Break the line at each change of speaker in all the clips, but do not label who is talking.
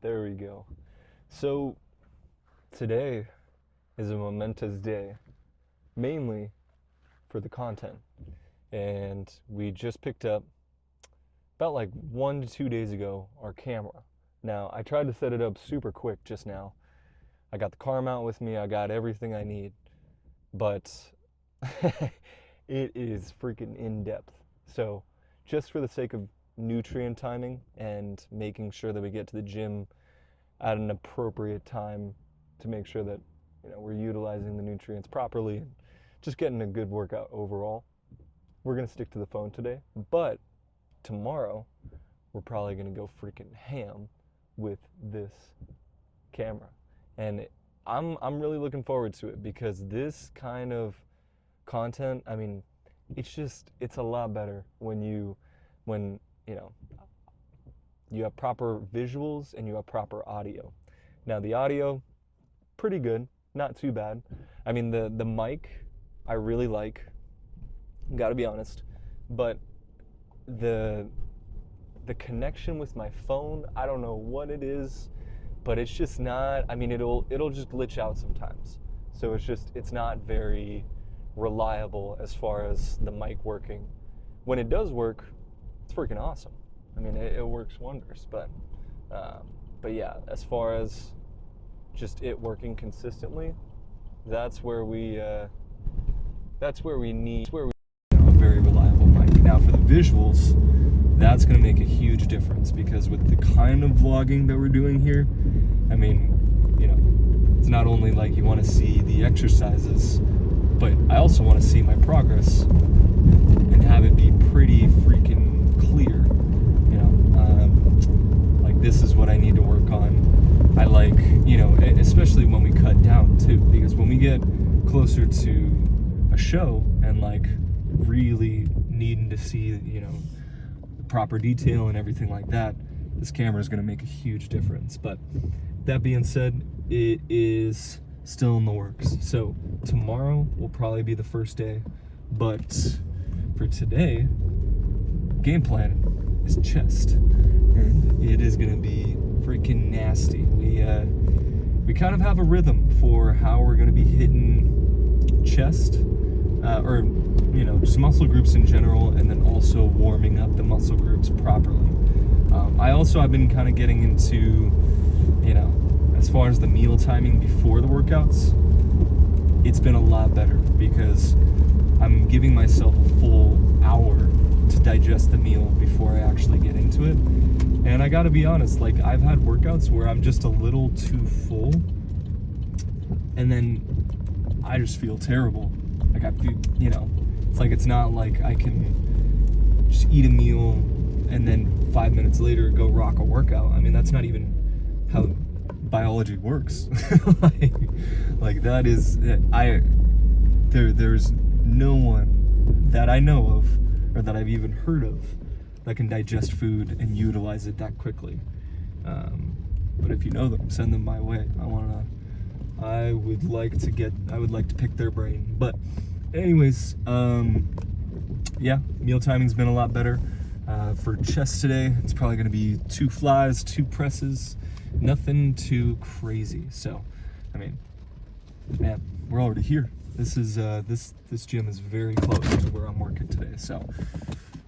There we go. So today is a momentous day, mainly for the content. And we just picked up, about like 1 to 2 days ago, our camera. Now, I tried to set it up super quick just now. I got the car mount with me, I got everything I need, but it is freaking in depth. So, just for the sake of nutrient timing and making sure that we get to the gym at an appropriate time to make sure that we're utilizing the nutrients properly and just getting a good workout overall, we're going to stick to the phone today. But tomorrow we're probably going to go freaking ham with this camera, and I'm really looking forward to it because this kind of content, I mean, it's a lot better when you have proper visuals and you have proper audio. Now the audio, pretty good, not too bad. I mean, the mic I really like, gotta be honest, but the connection with my phone, I don't know what it is, but it's just not, I mean, it'll just glitch out sometimes. So it's not very reliable as far as the mic working. When it does work, it's freaking awesome. I mean, it works wonders, but yeah, as far as just it working consistently, that's where we need a very reliable mic. Now for the visuals, that's going to make a huge difference because with the kind of vlogging that we're doing here, I mean, it's not only like you want to see the exercises, but I also want to see my progress and have it be pretty freaking clear. Like this is what I need to work on. I like, especially when we cut down too, because when we get closer to a show and like really needing to see, the proper detail and everything like that, this camera is going to make a huge difference. But that being said, it is still in the works. So tomorrow will probably be the first day, but for today, game plan is chest, and it is going to be freaking nasty. We kind of have a rhythm for how we're going to be hitting chest, or just muscle groups in general, and then also warming up the muscle groups properly. I've been kind of getting into, as far as the meal timing before the workouts, it's been a lot better because I'm giving myself a full hour to digest the meal before I actually get into it. And I gotta be honest, like I've had workouts where I'm just a little too full and then I just feel terrible. Like I feel, it's like it's not like I can just eat a meal and then 5 minutes later go rock a workout. I mean, that's not even how biology works. like that is, there's no one that I know of or that I've even heard of that can digest food and utilize it that quickly. But if you know them, send them my way. I would like to pick their brain. But anyways, yeah, meal timing's been a lot better. For chest today, it's probably gonna be 2 flies, 2 presses, nothing too crazy. So, I mean, man, we're already here. This is this gym is very close to where I'm working today. So,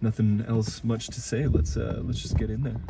nothing else much to say. Let's just get in there.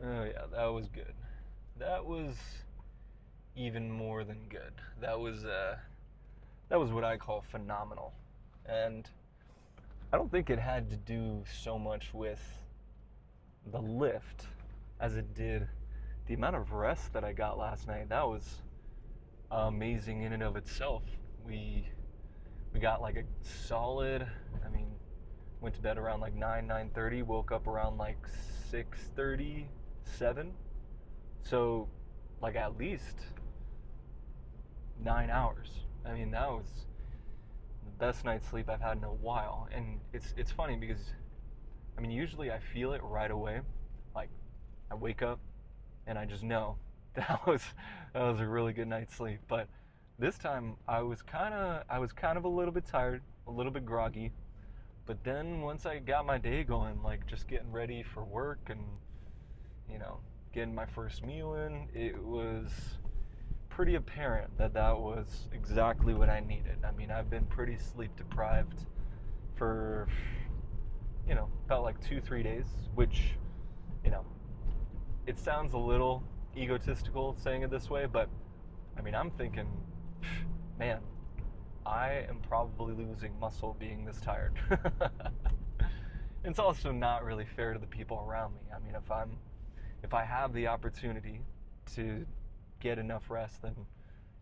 Oh yeah, that was good. That was even more than good. That was what I call phenomenal. And I don't think it had to do so much with the lift as it did the amount of rest that I got last night. That was amazing in and of itself. We got like a solid, I mean, went to bed around like 9:30, woke up around like 6:30, 7. So like at least 9 hours. I mean, that was the best night's sleep I've had in a while. And it's funny because I mean, usually I feel it right away. Like I wake up and I just know that was a really good night's sleep. But this time I was kind of a little bit tired, a little bit groggy. But then once I got my day going, like just getting ready for work and, you know, getting my first meal in, it was pretty apparent that that was exactly what I needed. I mean, I've been pretty sleep deprived for, you know, about like 2-3 days, which, you know, it sounds a little egotistical saying it this way, but I mean, I'm thinking, man, I am probably losing muscle being this tired. It's also not really fair to the people around me. I mean, if I have the opportunity to get enough rest, then,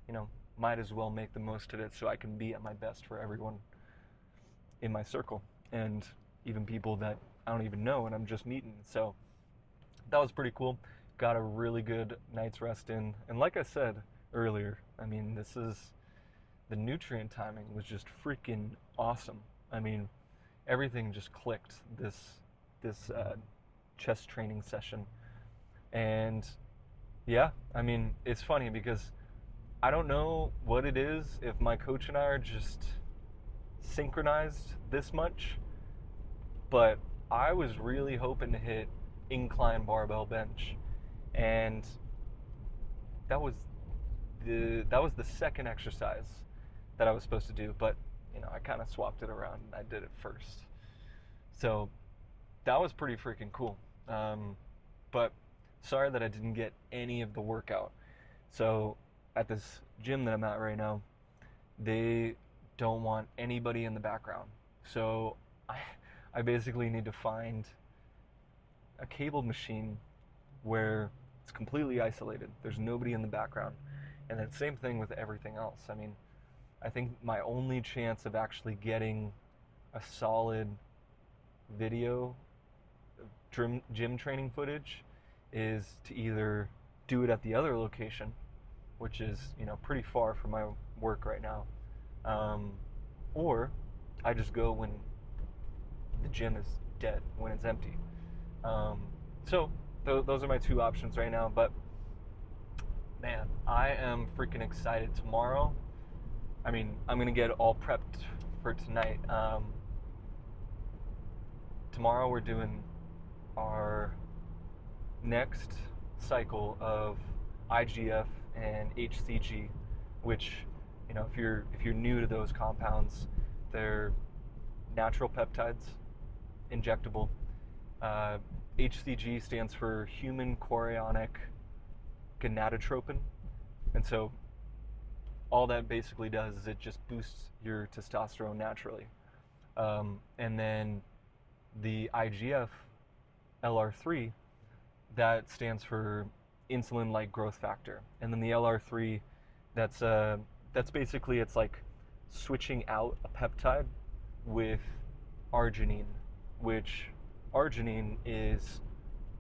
you know, might as well make the most of it so I can be at my best for everyone in my circle and even people that I don't even know and I'm just meeting. So that was pretty cool. Got a really good night's rest in. And like I said earlier, I mean, the nutrient timing was just freaking awesome. I mean, everything just clicked this chest training session. And yeah, I mean, it's funny because I don't know what it is, if my coach and I are just synchronized this much, but I was really hoping to hit incline barbell bench, and that was the second exercise that I was supposed to do, but you know, I kind of swapped it around and I did it first. So that was pretty freaking cool. But sorry that I didn't get any of the workout. So at this gym that I'm at right now, they don't want anybody in the background. So I basically need to find a cable machine where it's completely isolated. There's nobody in the background. And then same thing with everything else. I mean, I think my only chance of actually getting a solid video gym training footage is to either do it at the other location, which is, you know, pretty far from my work right now, or I just go when the gym is dead, when it's empty. So those are my two options right now. But man, I am freaking excited. Tomorrow, I mean, I'm gonna get all prepped for tonight. Tomorrow we're doing our next cycle of IGF and HCG, which, you know, if you're new to those compounds, they're natural peptides, injectable. HCG stands for human chorionic gonadotropin, and so all that basically does is it just boosts your testosterone naturally. And then the IGF LR3, that stands for insulin-like growth factor. And then the LR3, that's basically, it's like switching out a peptide with arginine, which arginine is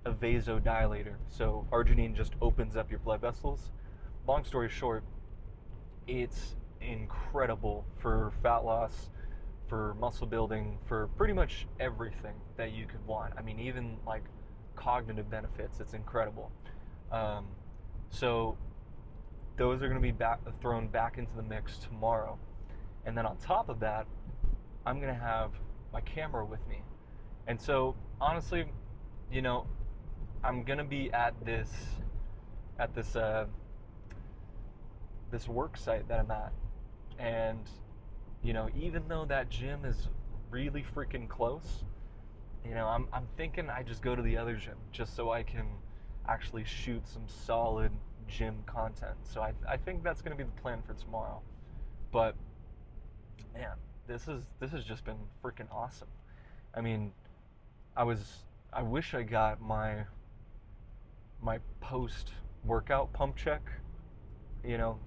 a vasodilator. So arginine just opens up your blood vessels. Long story short, it's incredible for fat loss, for muscle building, for pretty much everything that you could want. I mean, even like cognitive benefits, it's incredible. So those are going to be thrown back into the mix tomorrow. And then on top of that, I'm going to have my camera with me. And so honestly, you know, I'm going to be at this work site that I'm at. And, you know, even though that gym is really freaking close, you know, I'm thinking I just go to the other gym just so I can actually shoot some solid gym content. So I think that's going to be the plan for tomorrow. But man, this has just been freaking awesome. I mean, I wish I got my post workout pump check.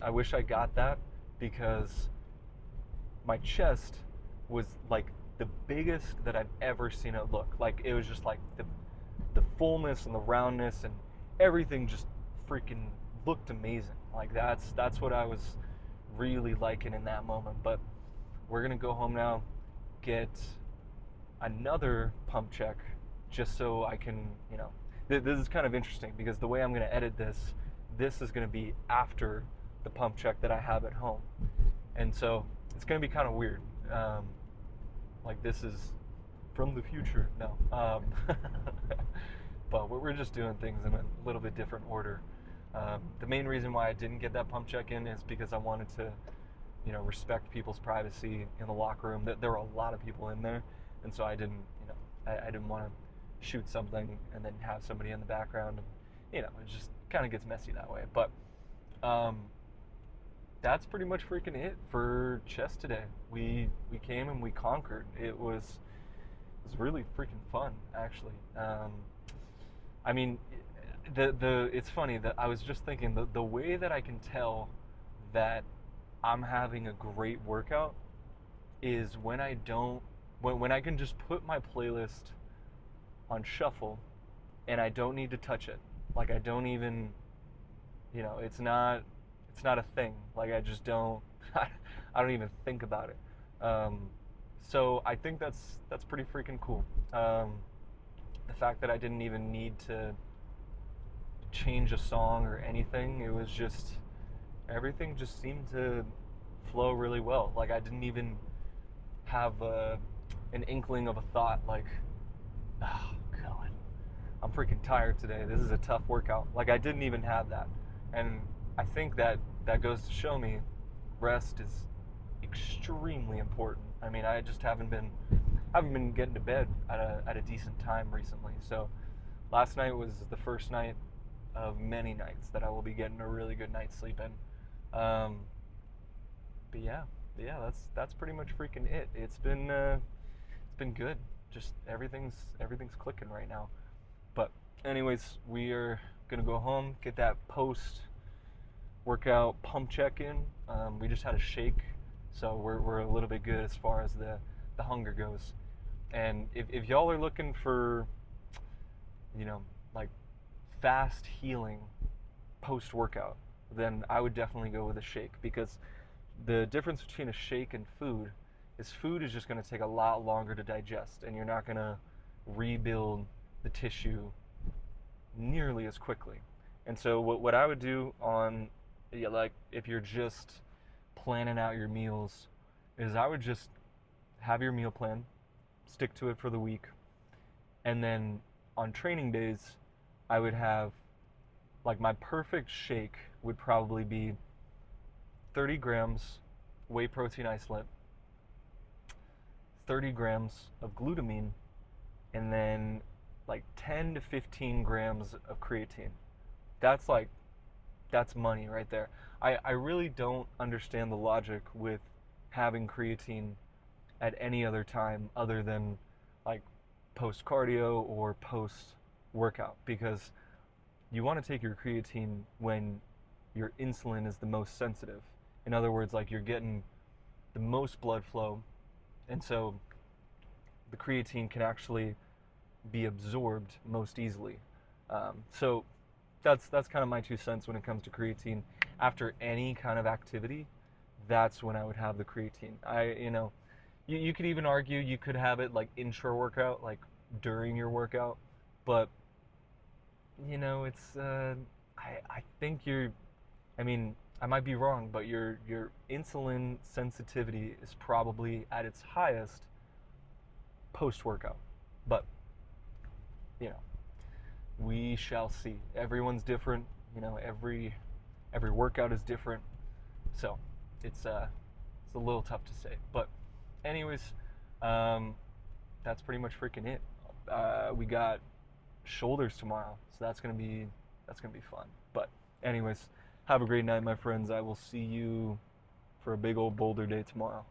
I wish I got that, because my chest was like the biggest that I've ever seen it look. Like, it was just like the fullness and the roundness and everything just freaking looked amazing. Like, that's what I was really liking in that moment. But we're gonna go home now, get another pump check, just so I can, this is kind of interesting, because the way I'm gonna edit this is gonna be after the pump check that I have at home. And so it's gonna be kind of weird. Like, this is from the future. No. But we're just doing things in a little bit different order. The main reason why I didn't get that pump check in is because I wanted to, respect people's privacy in the locker room. There were a lot of people in there, and so I didn't, I didn't want to shoot something and then have somebody in the background, and it just kind of gets messy that way. But that's pretty much freaking it for chest today. We came and we conquered. It was really freaking fun, actually. I mean, it's funny that I was just thinking the way that I can tell that I'm having a great workout is when I can just put my playlist on shuffle and I don't need to touch it. Like, I don't even, it's not a thing. Like, I just don't, I don't even think about it. So I think that's pretty freaking cool. The fact that I didn't even need to change a song or anything. It was just, everything just seemed to flow really well. Like, I didn't even have an inkling of a thought like, oh God, I'm freaking tired today. This is a tough workout. Like, I didn't even have that. And I think that goes to show me rest is extremely important. I mean, I just haven't been getting to bed at a decent time recently. So last night was the first night of many nights that I will be getting a really good night's sleep in. But yeah, that's pretty much freaking it. It's been good. Just everything's clicking right now. But anyways, we are gonna go home, get that post workout pump check in. We just had a shake, so we're a little bit good as far as the hunger goes. And if y'all are looking for, like, fast healing post workout, then I would definitely go with a shake, because the difference between a shake and food is just going to take a lot longer to digest, and you're not going to rebuild the tissue nearly as quickly. And so what I would do on, like, if you're just planning out your meals, is I would just have your meal plan, stick to it for the week, and then on training days, I would have, like, my perfect shake would probably be 30 grams whey protein isolate, 30 grams of glutamine, and then like 10 to 15 grams of creatine. That's money right there. I really don't understand the logic with having creatine at any other time other than like post cardio or post workout, because you want to take your creatine when your insulin is the most sensitive. In other words, like, you're getting the most blood flow, and so the creatine can actually be absorbed most easily. So that's kind of my 2 cents when it comes to creatine. After any kind of activity, that's when I would have the creatine. You could even argue you could have it like intra-workout, like during your workout, but it's I think I might be wrong, but your insulin sensitivity is probably at its highest post-workout. But we shall see. Everyone's different. Every workout is different, so it's a little tough to say. But anyways, that's pretty much freaking it. We got shoulders tomorrow, so that's gonna be That's going to be fun. But anyways, have a great night, my friends. I will see you for a big old boulder day tomorrow.